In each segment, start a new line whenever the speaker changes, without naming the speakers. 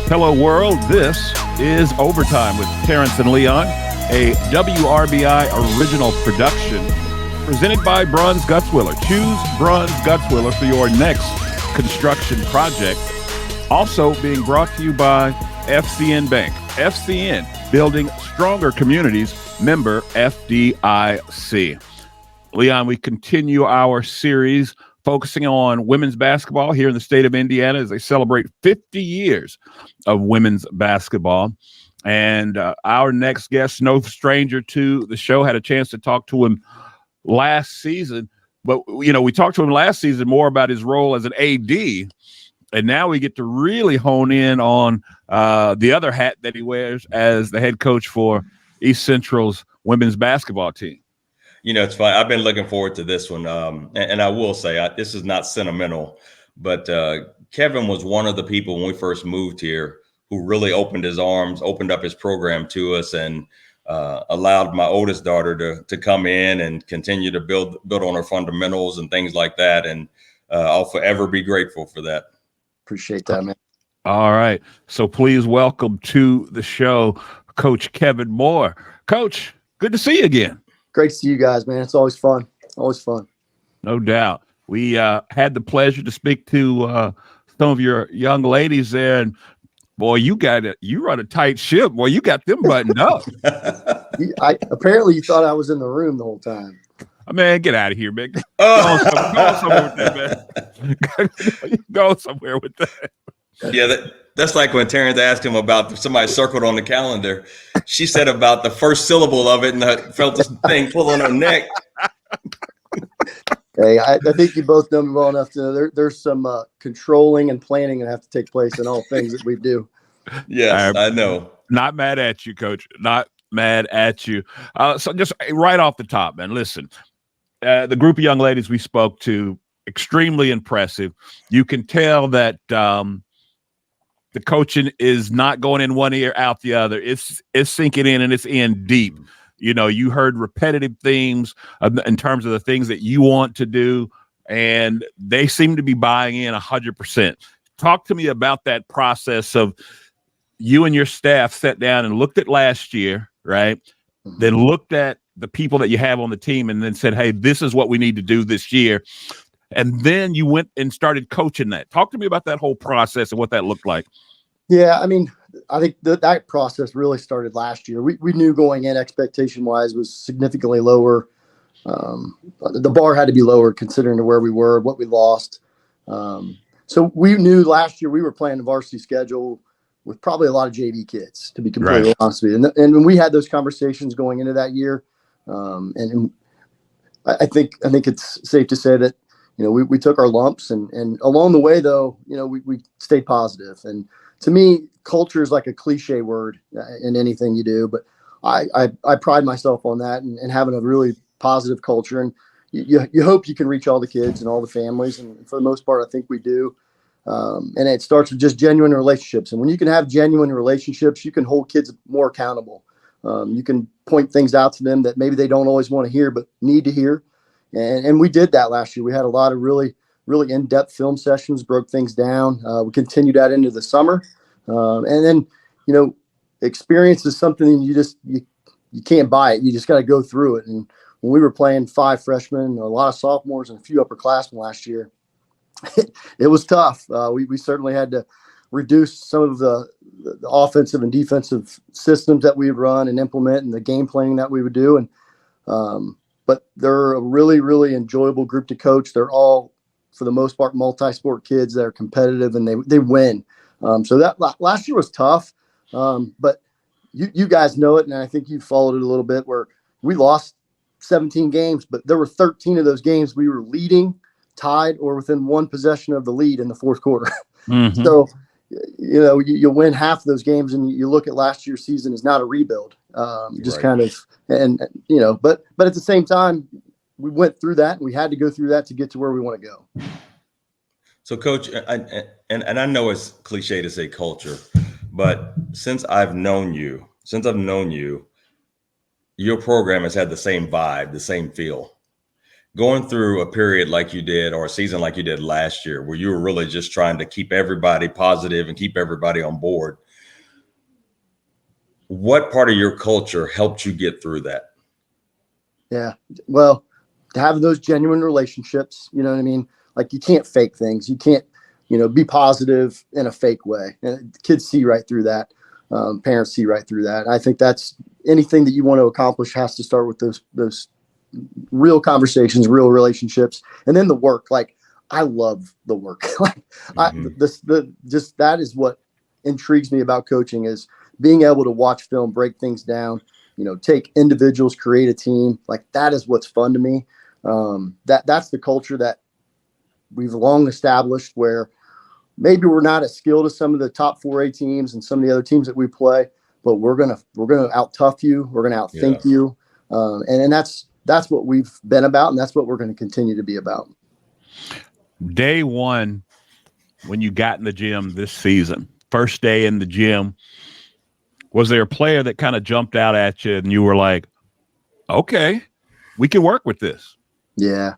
Hello, world. This is Overtime with Terrence and Leon, a WRBI original production presented by Bruns Gutzwiller. Choose Bruns Gutzwiller for your next construction project. Also being brought to you by FCN Bank. FCN, building stronger communities, member FDIC. Leon, we continue our series focusing on women's basketball here in the state of Indiana as they celebrate 50 years of women's basketball. And our next guest, no stranger to the show, had a chance to talk to him last season. But, you know, we talked to him last season more about his role as an AD. And now we get to really hone in on the other hat that he wears as the head coach for East Central's women's basketball team.
You know, it's fun. I've been looking forward to this one. And I will say, this is not sentimental, but Kevin was one of the people when we first moved here who really opened his arms, opened up his program to us, and allowed my oldest daughter to come in and continue to build on her fundamentals and things like that. And I'll forever be grateful for that.
Appreciate that, man.
All right. So please welcome to the show, Coach Kevin Moore. Coach, good to see you again.
Great to see you guys, man. It's always fun. Always fun.
No doubt. We had the pleasure to speak to some of your young ladies there, and boy, you run a tight ship. Boy, you got them buttoned up.
Apparently you thought I was in the room the whole time.
Man, get out of here, man. Go somewhere with that, man. Go somewhere with that.
Yeah, that's like when Terrence asked him about somebody circled on the calendar. She said about the first syllable of it and felt this thing pull on her neck.
Hey, I think you both know me well enough to know there's some controlling and planning that have to take place in all things that we do.
Yes, I know.
Not mad at you, Coach. Not mad at you. So just right off the top, man, listen, the group of young ladies we spoke to, extremely impressive. You can tell that the coaching is not going in one ear, out the other. It's sinking in, and it's in deep. You know, you heard repetitive themes in terms of the things that you want to do, and they seem to be buying in 100%. Talk to me about that process of you and your staff sat down and looked at last year, right? Mm-hmm. Then looked at the people that you have on the team and then said, hey, this is what we need to do this year. And then you went and started coaching that. Talk to me about that whole process and what that looked like.
Yeah, I mean, I think that process really started last year. We knew going in expectation-wise was significantly lower. The bar had to be lower considering to where we were, what we lost. So we knew last year we were playing the varsity schedule with probably a lot of JV kids, to be completely honest with you. And when we had those conversations going into that year, and I think it's safe to say that, you know, we took our lumps and along the way, though, you know, we stayed positive. And to me, culture is like a cliche word in anything you do, but I pride myself on that and having a really positive culture. And you hope you can reach all the kids and all the families. And for the most part, I think we do. And it starts with just genuine relationships. And when you can have genuine relationships, you can hold kids more accountable. You can point things out to them that maybe they don't always want to hear, but need to hear. And we did that last year. We had a lot of really, really in-depth film sessions, broke things down. We continued that into the summer. And then, you know, experience is something you can't buy it. You just got to go through it. And when we were playing 5 freshmen, a lot of sophomores, and a few upperclassmen last year, it was tough. We certainly had to reduce some of the offensive and defensive systems that we would run and implement and the game planning that we would do. And but they're a really, really enjoyable group to coach. They're all, for the most part, multi-sport kids that are competitive and they win. So that last year was tough, but you guys know it, and I think you followed it a little bit, where we lost 17 games, but there were 13 of those games we were leading, tied, or within one possession of the lead in the fourth quarter. Mm-hmm. So, you know, you win half of those games, and you look at last year's season as not a rebuild, just kind of, and you know, but at the same time, we went through that, and we had to go through that to get to where we want to go.
So, Coach, and I know it's cliche to say culture, but since I've known you, your program has had the same vibe, the same feel. going through a period like you did, or a season like you did last year, where you were really just trying to keep everybody positive and keep everybody on board, what part of your culture helped you get through that?
Yeah. Well, to have those genuine relationships, you know what I mean? Like, you can't fake things. You can't, be positive in a fake way. And kids see right through that. Parents see right through that. I think that's anything that you want to accomplish has to start with those real conversations, real relationships, and then the work. Like, I love the work. Like, that is what intrigues me about coaching, is being able to watch film, break things down, take individuals, create a team. Like, that is what's fun to me. That's the culture that we've long established, where maybe we're not as skilled as some of the top 4A teams and some of the other teams that we play, but we're gonna out tough you. We're gonna outthink you, and that's what we've been about, and that's what we're going to continue to be about.
Day one, when you got in the gym this season, first day in the gym, was there a player that kind of jumped out at you and you were like, okay, we can work with this?
Yeah.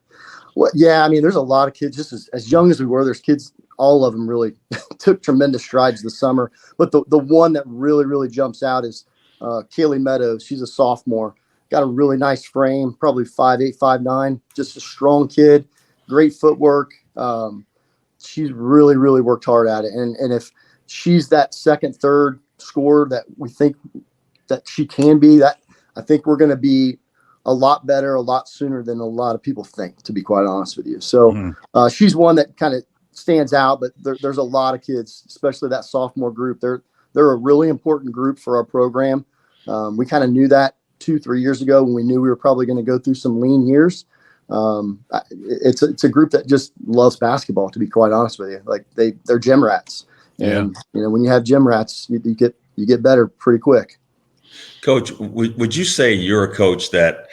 Well, yeah. I mean, there's a lot of kids, just as young as we were, there's kids, all of them really took tremendous strides this summer. But the one that really, really jumps out is Kaylee Meadows. She's a sophomore. Got a really nice frame, probably 5'8", 5'9", just a strong kid, great footwork. She's really, really worked hard at it. And if she's that second, third scorer that we think that she can be, that I think we're going to be a lot better, a lot sooner than a lot of people think, to be quite honest with you. So she's one that kind of stands out, but there's a lot of kids, especially that sophomore group. They're a really important group for our program. We kind of knew that 2-3 years ago when we knew we were probably going to go through some lean years. It's a group that just loves basketball, to be quite honest with you. Like, they're gym rats. And when you have gym rats, you get better pretty quick.
Coach, would you say you're a coach that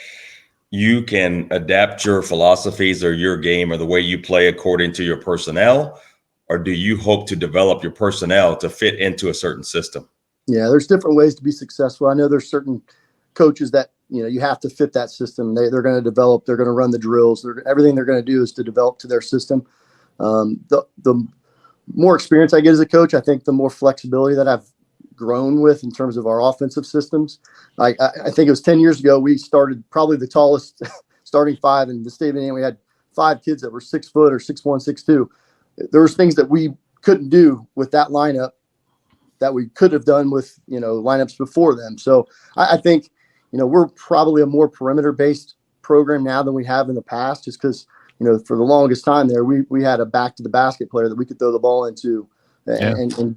you can adapt your philosophies or your game or the way you play according to your personnel, or do you hope to develop your personnel to fit into a certain system?
Yeah, there's different ways to be successful. I know there's certain coaches that, you have to fit that system. They're going to develop, they're going to run the drills. Everything they're going to do is to develop to their system. The more experience I get as a coach, I think the more flexibility that I've grown with in terms of our offensive systems. I think it was 10 years ago, we started probably the tallest starting five in the state of Indiana. We had 5 kids that were 6 foot or 6'1", 6'2". There was things that we couldn't do with that lineup that we could have done with, lineups before them. So I think, we're probably a more perimeter-based program now than we have in the past, just because, for the longest time there, we had a back-to-the-basket player that we could throw the ball into. And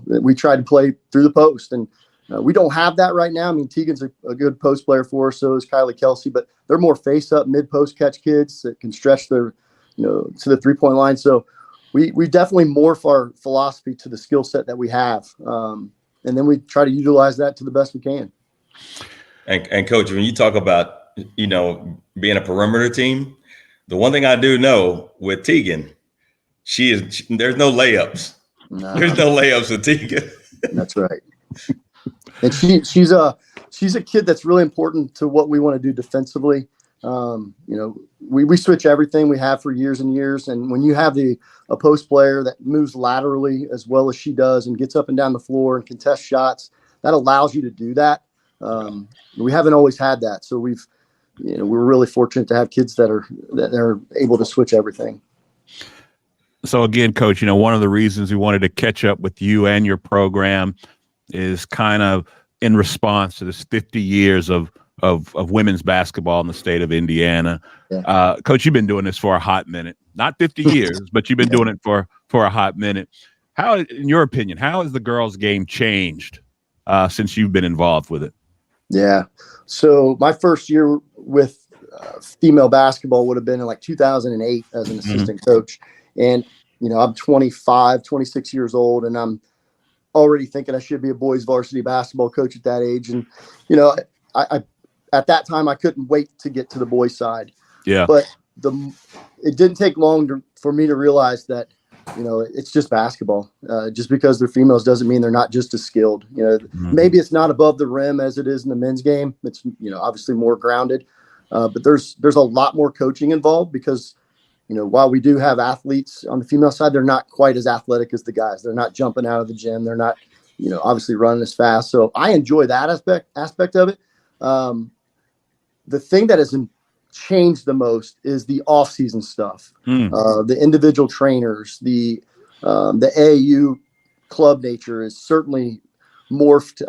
we tried to play through the post, and we don't have that right now. I mean, Tegan's a good post player for us, so is Kylie Kelsey, but they're more face-up, mid-post catch kids that can stretch their, to the three-point line. So we definitely morph our philosophy to the skill set that we have, and then we try to utilize that to the best we can.
And Coach, when you talk about, being a perimeter team, the one thing I do know with Tegan, there's no layups. No. There's no layups with Tegan.
That's right. And she's a kid that's really important to what we want to do defensively. We switch everything we have for years and years. And when you have a post player that moves laterally as well as she does and gets up and down the floor and contests shots, that allows you to do that. We haven't always had that. So we're really fortunate to have kids that are able to switch everything.
So again, Coach, one of the reasons we wanted to catch up with you and your program is kind of in response to this 50 years of women's basketball in the state of Indiana. Yeah. Coach, you've been doing this for a hot minute, not 50 years, but you've been doing it for a hot minute. How, in your opinion, how has the girls' game changed since you've been involved with it? Yeah.
So my first year with female basketball would have been in like 2008 as an assistant coach. And, I'm 25, 26 years old, and I'm already thinking I should be a boys varsity basketball coach at that age. And, I at that time, I couldn't wait to get to the boys side.
Yeah.
But it didn't take long for me to realize that, it's just basketball. Just because they're females doesn't mean they're not just as skilled. Maybe it's not above the rim as it is in the men's game. It's, obviously more grounded. But there's a lot more coaching involved because, while we do have athletes on the female side, they're not quite as athletic as the guys. They're not jumping out of the gym. They're not, obviously running as fast. So I enjoy that aspect of it. The thing that has changed the most is the off-season stuff. The individual trainers, the AAU club nature is certainly morphed.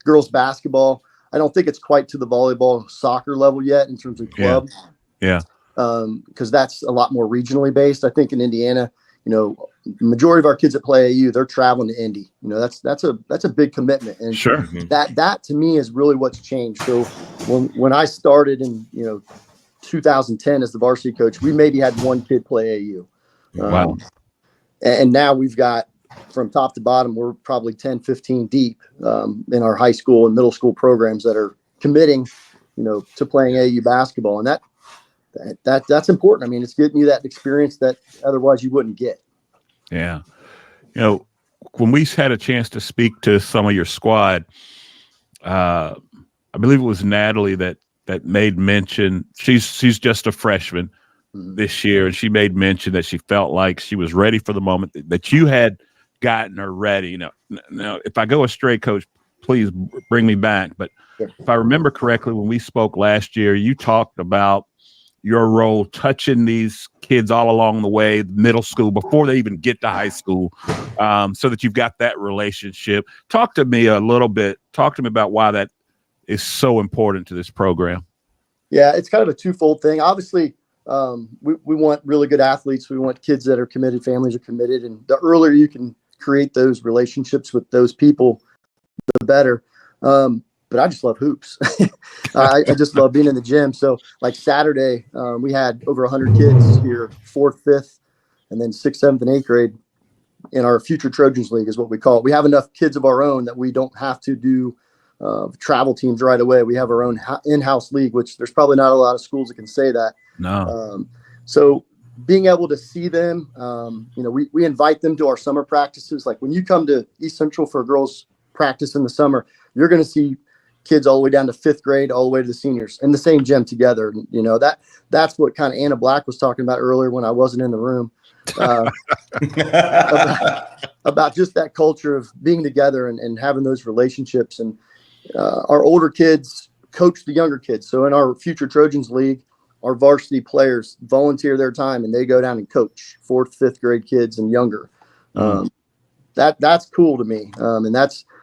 Girls basketball, I don't think it's quite to the volleyball soccer level yet in terms of club.
Yeah.
Because that's a lot more regionally based. I think in Indiana, the majority of our kids that play AAU, they're traveling to Indy. That's a big commitment. And
Sure.
That to me is really what's changed. So when I started in 2010 as the varsity coach, we maybe had one kid play AAU.
Wow.
And now we've got, from top to bottom, we're probably 10, 15 deep in our high school and middle school programs that are committing, to playing AAU basketball. And that's important. I mean, it's getting you that experience that otherwise you wouldn't get.
Yeah. When we had a chance to speak to some of your squad, I believe it was Natalie that made mention. She's just a freshman this year, and she made mention that she felt like she was ready for the moment, that you had gotten her ready. Now, if I go astray, Coach, please bring me back. But if I remember correctly, when we spoke last year, you talked about your role touching these kids all along the way, middle school, before they even get to high school, so that you've got that relationship. Talk to me about why that is so important to this program.
Yeah, it's kind of a twofold thing. Obviously, we want really good athletes. We want kids that are committed, families are committed. And the earlier you can create those relationships with those people, the better. But I just love hoops. I just love being in the gym. So like Saturday, we had over 100 kids here, 4th, 5th, and then 6th, 7th, and 8th grade in our Future Trojans League is what we call it. We have enough kids of our own that we don't have to do travel teams right away. We have our own in-house league, which there's probably not a lot of schools that can say that.
No.
So being able to see them, we invite them to our summer practices. Like when you come to East Central for a girls practice in the summer, you're going to see kids all the way down to 5th grade, all the way to the seniors in the same gym together. That's what kind of Anna Black was talking about earlier when I wasn't in the room, about just that culture of being together and having those relationships. And our older kids coach the younger kids. So in our Future Trojans League, our varsity players volunteer their time and they go down and coach 4th, 5th grade kids and younger. That's cool to me. And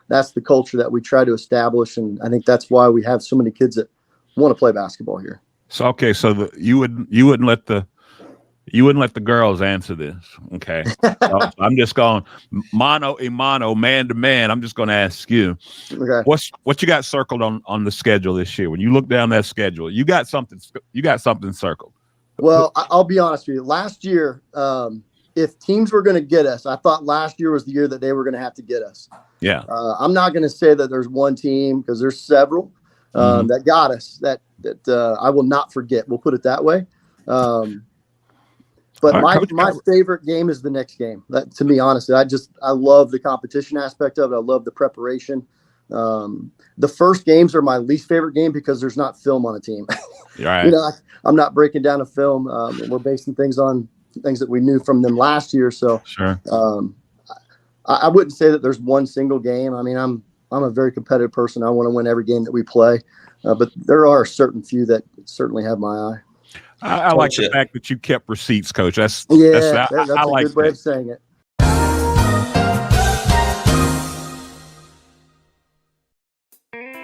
that's the culture that we try to establish. And I think that's why we have so many kids that want to play basketball here.
So, okay. So you wouldn't let the girls answer this. Okay. So I'm just going mano a mano, man to man. I'm just going to ask you,
okay,
what you got circled on the schedule this year? When you look down that schedule, you got something circled.
Well, I'll be honest with you. Last year, if teams were going to get us, I thought last year was the year that they were going to have to get us.
Yeah.
I'm not going to say that there's one team, because there's several that got us that I will not forget. We'll put it that way. But my favorite game is the next game. To me, honestly, I love the competition aspect of it. I love the preparation. The first games are my least favorite game because there's not film on a team.
Right.
I'm not breaking down a film. We're basing things on things that we knew from them last year. So
sure.
I wouldn't say that there's one single game. I mean, I'm a very competitive person. I want to win every game that we play. But there are a certain few that certainly have my eye.
I like the fact that you kept receipts, Coach. That's
a
like
good way of saying it.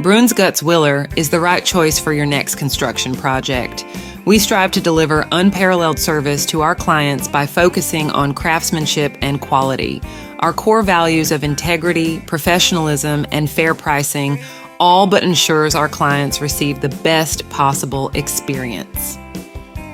Bruns Guts Willer is the right choice for your next construction project. We strive to deliver unparalleled service to our clients by focusing on craftsmanship and quality. Our core values of integrity, professionalism, and fair pricing all but ensures our clients receive the best possible experience.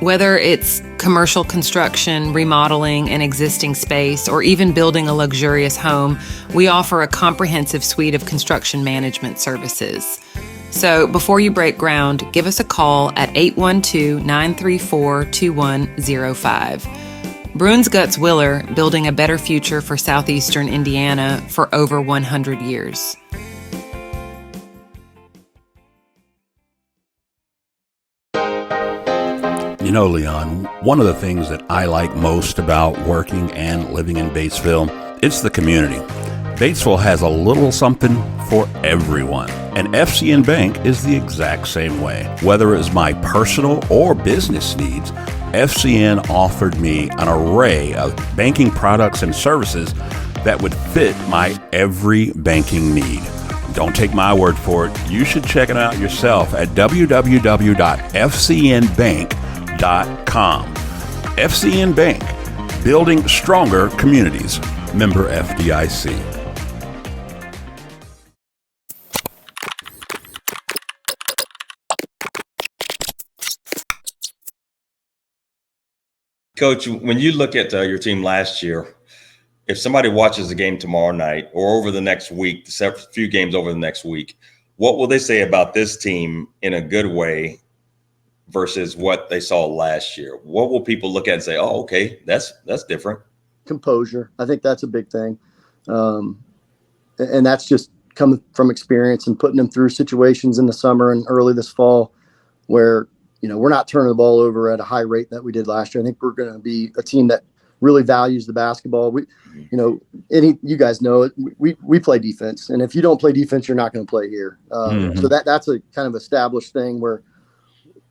Whether it's commercial construction, remodeling an existing space, or even building a luxurious home, we offer a comprehensive suite of construction management services. So before you break ground, give us a call at 812-934-2105. Bruns Guts Willer, building a better future for Southeastern Indiana for over 100 years.
Leon, one of the things that I like most about working and living in Batesville, it's the community. Batesville has a little something for everyone, and FCN Bank is the exact same way. Whether it's my personal or business needs, FCN offered me an array of banking products and services that would fit my every banking need. Don't take my word for it. You should check it out yourself at www.fcnbank.com. FCN Bank, building stronger communities. Member FDIC.
Coach, when you look at your team last year, if somebody watches the game tomorrow night or over the next week, a few games over the next week, what will they say about this team in a good way versus what they saw last year? What will people look at and say, oh, okay, that's different?
Composure. I think that's a big thing. And that's just coming from experience and putting them through situations in the summer and early this fall where, we're not turning the ball over at a high rate that we did last year. I think we're going to be a team that really values the basketball. You guys know it. We play defense, and if you don't play defense, you're not going to play here. So that's a kind of established thing where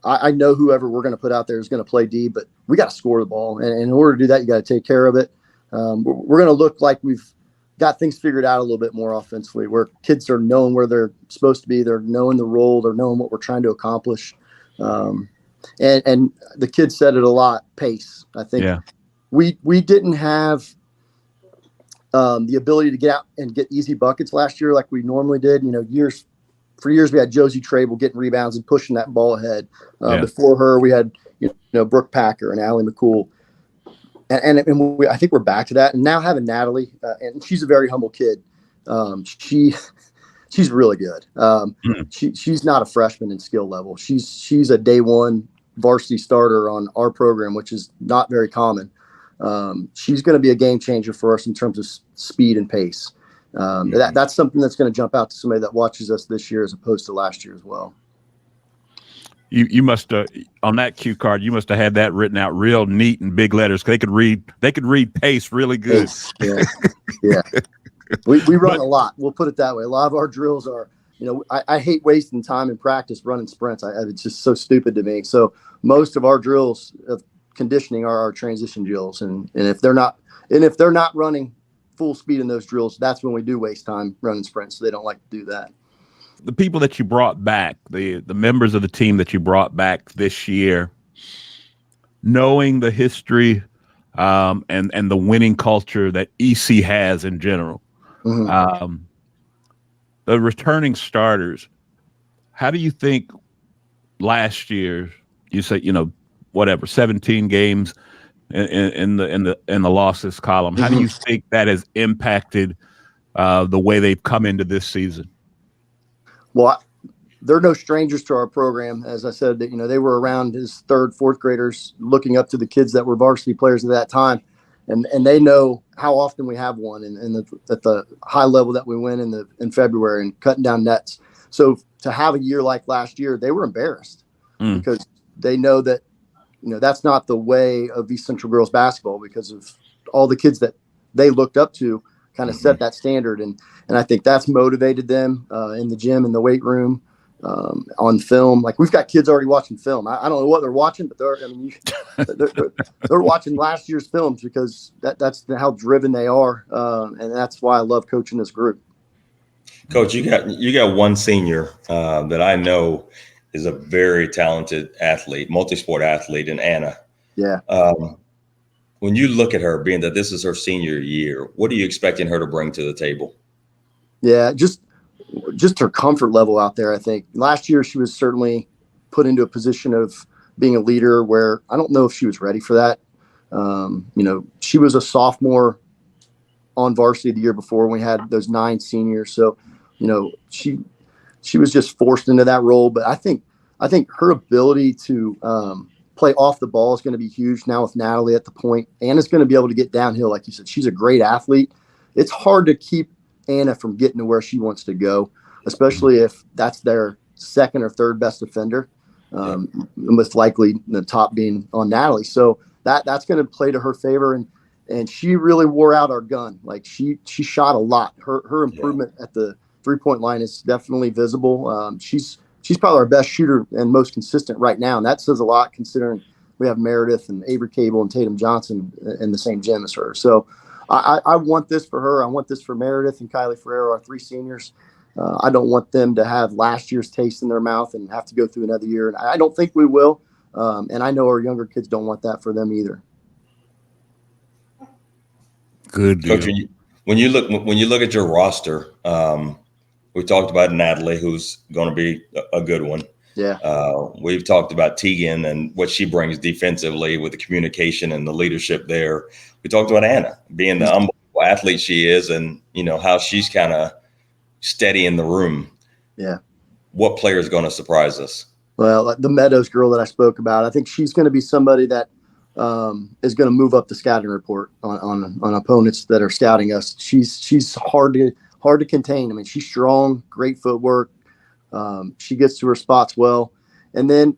I know whoever we're going to put out there is going to play D, but we got to score the ball, and in order to do that, you got to take care of it. We're going to look like we've got things figured out a little bit more offensively, where kids are knowing where they're supposed to be, they're knowing the role, they're knowing what we're trying to accomplish. And the kids said it a lot, pace. I think we didn't have the ability to get out and get easy buckets last year like we normally did. For years we had Josie Trable getting rebounds and pushing that ball ahead. Before her, we had Brooke Packer and Allie McCool, and I think we're back to that. And now having Natalie, and she's a very humble kid. She's really good. She's not a freshman in skill level. She's a day one varsity starter on our program, which is not very common. She's going to be a game changer for us in terms of speed and pace. That's something that's going to jump out to somebody that watches us this year as opposed to last year as well.
You must on that cue card. You must have had that written out real neat in big letters. They could read pace really good.
Yeah. We run a lot. We'll put it that way. A lot of our drills are, I hate wasting time in practice running sprints. It's just so stupid to me. So most of our drills of conditioning are our transition drills. And if they're not running full speed in those drills, that's when we do waste time running sprints. So they don't like to do that.
The people that you brought back, the members of the team that you brought back this year, knowing the history and the winning culture that EC has in general. The returning starters, how do you think last year, you say, 17 games in the losses column, how do you think that has impacted the way they've come into this season?
Well, they're no strangers to our program. As I said, that they were around as third, fourth graders looking up to the kids that were varsity players at that time. And they know how often we have one at the high level that we win in February and cutting down nets. So to have a year like last year, they were embarrassed because they know that, that's not the way of East Central girls basketball because of all the kids that they looked up to kind of set that standard. And I think that's motivated them in the gym, in the weight room, on film. Like we've got kids already watching film. I don't know what they're watching, but they're watching last year's films because that's how driven they are. And that's why I love coaching this group.
Coach, you got one senior that I know is a very talented athlete, multi-sport athlete, in Anna.
Yeah.
When you look at her, being that this is her senior year, what are you expecting her to bring to the table?
Yeah, just her comfort level out there. I think last year she was certainly put into a position of being a leader where I don't know if she was ready for that. She was a sophomore on varsity the year before when we had those 9 seniors. So, she was just forced into that role. But I think her ability to play off the ball is going to be huge now with Natalie at the point. Anna's going to be able to get downhill. Like you said, she's a great athlete. It's hard to keep Anna from getting to where she wants to go, especially if that's their second or third best defender. most likely the top being on Natalie. So that's going to play to her favor. And she really wore out our gun. Like she shot a lot. Her improvement at the 3-point line is definitely visible. She's probably our best shooter and most consistent right now. And that says a lot considering we have Meredith and Avery Cable and Tatum Johnson in the same gym as her. So I want this for her. I want this for Meredith and Kylie Ferrero, our 3 seniors. I don't want them to have last year's taste in their mouth and have to go through another year. And I don't think we will. And I know our younger kids don't want that for them either.
Good deal.
Coach, when you look at your roster, we talked about Natalie, who's going to be a good one.
Yeah.
We've talked about Tegan and what she brings defensively with the communication and the leadership there. We talked about Anna being the unbelievable athlete she is, and how she's kind of steady in the room.
Yeah.
What player is going to surprise us?
Well, the Meadows girl that I spoke about, I think she's going to be somebody that is going to move up the scouting report on opponents that are scouting us. She's hard to contain. I mean, she's strong, great footwork. She gets to her spots well. And then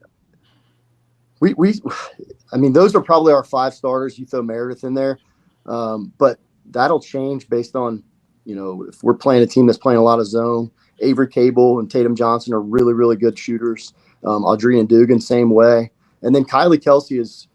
those are probably our 5 starters. You throw Meredith in there. But that'll change based on, if we're playing a team that's playing a lot of zone. Avery Cable and Tatum Johnson are really, really good shooters. Audrina Dugan, same way. And then Kylie Kelsey is,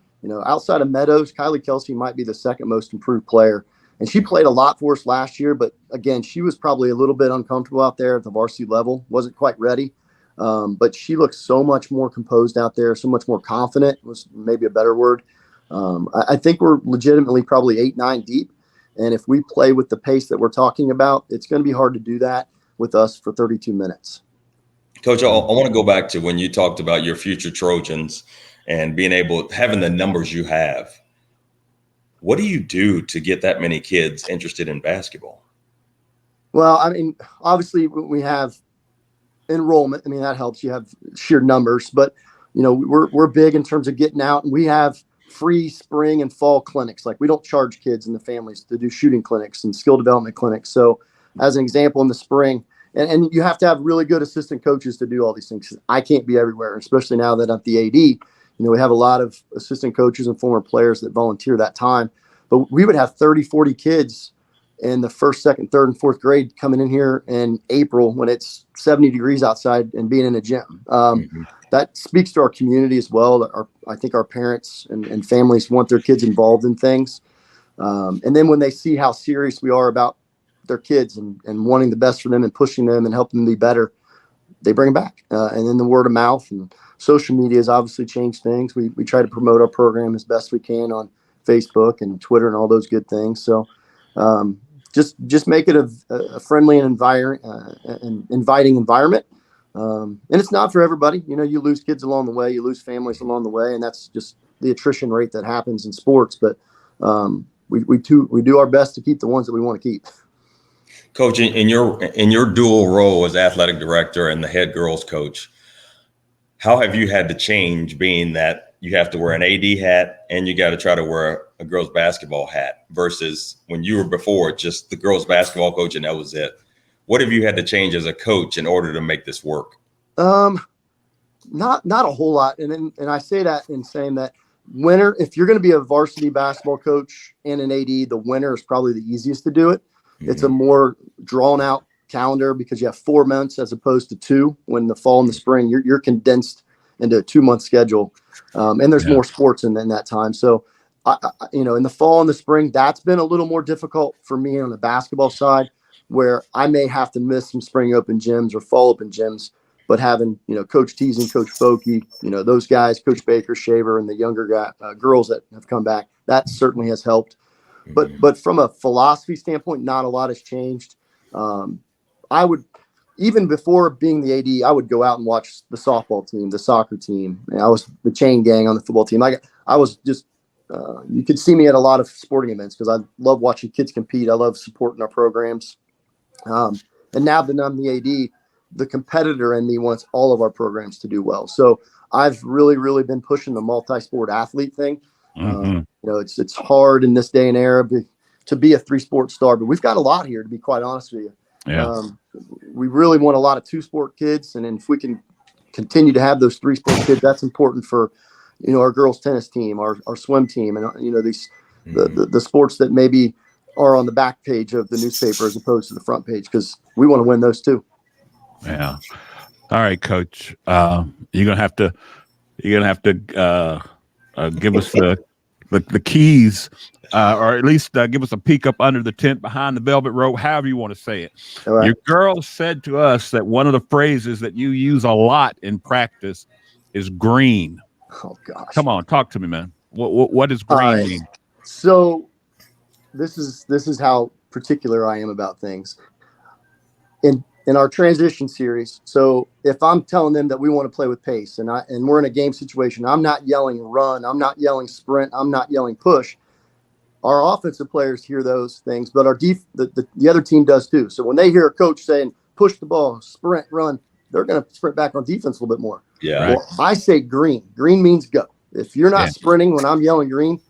outside of Meadows, Kylie Kelsey might be the second most improved player. And she played a lot for us last year, but again, she was probably a little bit uncomfortable out there at the varsity level, wasn't quite ready. But she looks so much more composed out there, so much more confident was maybe a better word. I think we're legitimately probably 8-9 deep. And if we play with the pace that we're talking about, it's going to be hard to do that with us for 32 minutes.
Coach, I want to go back to when you talked about your future Trojans and having the numbers you have. What do you do to get that many kids interested in basketball?
Well, obviously we have enrollment. That helps. You have sheer numbers, but we're big in terms of getting out, and we have free spring and fall clinics. Like, we don't charge kids and the families to do shooting clinics and skill development clinics. So as an example, in the spring, and you have to have really good assistant coaches to do all these things. I can't be everywhere, especially now that I'm the AD. We have a lot of assistant coaches and former players that volunteer that time, but we would have 30, 40 kids in the 1st, 2nd, 3rd, and 4th grade coming in here in April when it's 70 degrees outside and being in a gym. That speaks to our community as well. I think our parents and families want their kids involved in things. And then when they see how serious we are about their kids and wanting the best for them and pushing them and helping them be better, they bring them back. And then the word of mouth and social media has obviously changed things. We try to promote our program as best we can on Facebook and Twitter and all those good things. So just make it a friendly and inviting environment. And it's not for everybody. You lose kids along the way, you lose families along the way, and that's just the attrition rate that happens in sports. But we do our best to keep the ones that we want to keep.
Coach, in your dual role as athletic director and the head girls coach, how have you had to change, being that you have to wear an AD hat and you got to try to wear a girls basketball hat versus when you were before just the girls basketball coach and that was it? What have you had to change as a coach in order to make this work?
Not a whole lot. And I say that in saying that if you're going to be a varsity basketball coach and an AD, the winter is probably the easiest to do it. Mm-hmm. It's a more drawn out calendar because you have 4 months as opposed to 2. When the fall and the spring, you're condensed into a 2-month schedule. And there's more sports in that time. So, in the fall and the spring, that's been a little more difficult for me on the basketball side, where I may have to miss some spring open gyms or fall open gyms, but having, Coach Teasing, Coach Folke, those guys, Coach Baker, Shaver, and the younger girls that have come back, that certainly has helped. But from a philosophy standpoint, not a lot has changed. I would, even before being the AD, I would go out and watch the softball team, the soccer team. I was the chain gang on the football team. I was just, you could see me at a lot of sporting events because I love watching kids compete. I love supporting our programs. And now that I'm the AD, the competitor in me wants all of our programs to do well. So I've really, really been pushing the multi-sport athlete thing. It's hard in this day and era to be a 3-sport star, but we've got a lot here, to be quite honest with you.
Yeah.
We really want a lot of 2-sport kids. And then if we can continue to have those 3 sport kids. That's important for, our girls tennis team, our swim team, and the sports that maybe are on the back page of the newspaper as opposed to the front page, because we want to win those too.
Yeah. All right, Coach. You're gonna have to give us the keys, or at least give us a peek up under the tent behind the velvet rope, however you want to say it.
All right.
Your girl said to us that one of the phrases that you use a lot in practice is green.
Oh gosh.
Come on, talk to me, man. What does green mean?
So this is how particular I am about things. In our transition series, so if I'm telling them that we want to play with pace and we're in a game situation, I'm not yelling run, I'm not yelling sprint, I'm not yelling push. Our offensive players hear those things, but the other team does too. So when they hear a coach saying push the ball, sprint, run, they're going to sprint back on defense a little bit more.
Yeah.
Well, I say green. Green means go. If you're not sprinting when I'm yelling green,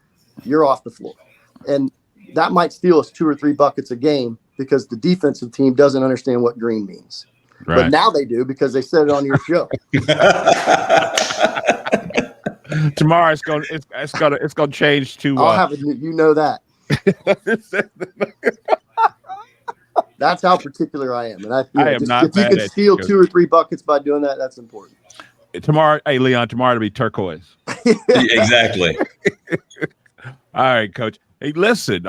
you're off the floor. And that might steal us 2 or 3 buckets a game because the defensive team doesn't understand what green means. Right. But now they do because they said it on your show.
Tomorrow it's gonna change to.
I'll have it. You know that. That's how particular I am, and I am not. If you could steal 2 or 3 buckets by doing that, that's important.
Tomorrow, hey Leon, tomorrow to be turquoise.
Exactly.
All right, Coach. Hey, listen.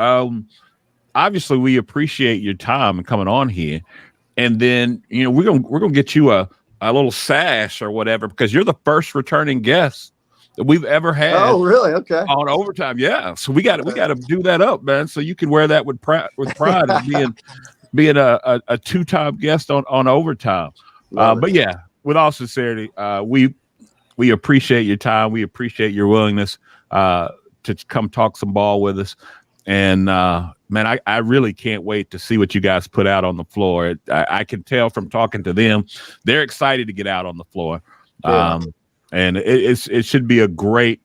Obviously, we appreciate your time and coming on here, and then we're gonna get you a little sash or whatever because you're the first returning guest that we've ever had.
Oh, really? Okay.
On Overtime, yeah. So we got to do that up, man. So you can wear that with pride as being a 2-time guest on Overtime. But yeah, with all sincerity, we appreciate your time. We appreciate your willingness to come talk some ball with us. And man, I really can't wait to see what you guys put out on the floor. I can tell from talking to them, they're excited to get out on the floor. Yeah. And it should be a great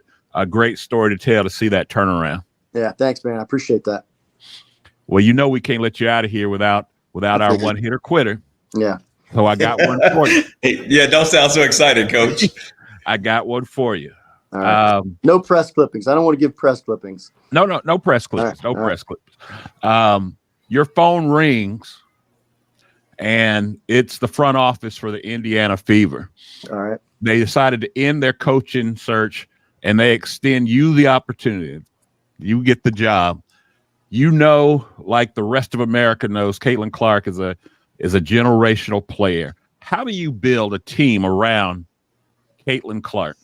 story to tell to see that turnaround.
Yeah, thanks, man. I appreciate that.
Well, we can't let you out of here without our one hitter quitter.
Yeah.
So I got one for you.
Yeah, don't sound so excited, Coach.
I got one for you.
All right. No press clippings. I don't want to give press clippings.
No press clippings.
All right.
Press clippings. Your phone rings, and it's the front office for the Indiana Fever.
All right.
They decided to end their coaching search, and they extend you the opportunity. You get the job. Like the rest of America knows, Caitlin Clark is a generational player. How do you build a team around Caitlin Clark?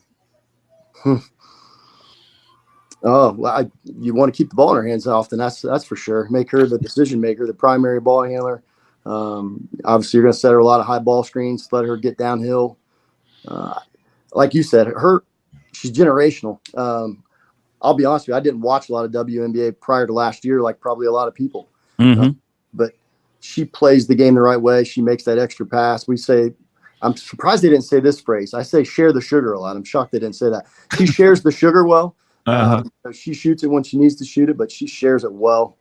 Oh, well, you want to keep the ball in her hands often. That's for sure. Make her the decision maker, the primary ball handler. Obviously, you're going to set her a lot of high ball screens, let her get downhill. Like you said, she's generational. I'll be honest with you, I didn't watch a lot of WNBA prior to last year, like probably a lot of people.
Mm-hmm.
But she plays the game the right way. She makes that extra pass. I'm surprised they didn't say this phrase. I say share the sugar a lot. I'm shocked they didn't say that. She shares the sugar well. She shoots it when she needs to shoot it, but she shares it well.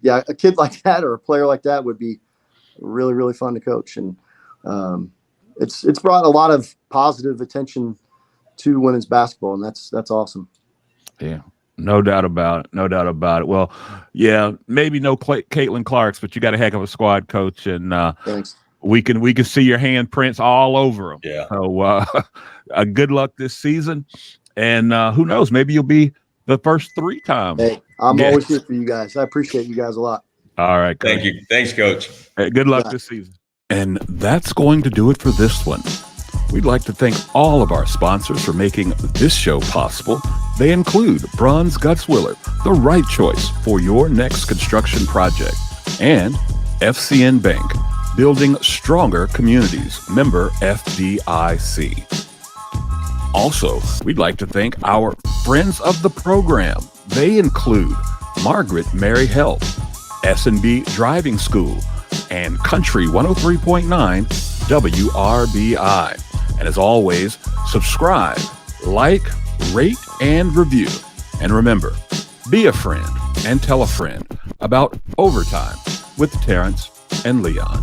Yeah, a kid like that or a player like that would be really, really fun to coach. And it's brought a lot of positive attention to women's basketball, and that's awesome.
Yeah, no doubt about it. Well, yeah, maybe no Caitlin Clarks, but you got a heck of a squad, Coach, and
thanks.
We can see your handprints all over them.
Yeah.
So good luck this season, and who knows, maybe you'll be the first 3 times.
Hey, I'm always here for you guys. I appreciate you guys a lot.
All right, Coach.
Thank you. Thanks, Coach.
Hey, good luck this season.
And that's going to do it for this one. We'd like to thank all of our sponsors for making this show possible. They include Bronze Gutzwiller, the right choice for your next construction project, and FCN Bank, building stronger communities, member FDIC. Also, we'd like to thank our friends of the program. They include Margaret Mary Health, S&B Driving School, and Country 103.9 WRBI. And as always, subscribe, like, rate, and review. And remember, be a friend and tell a friend about Overtime with Terrence and Leon.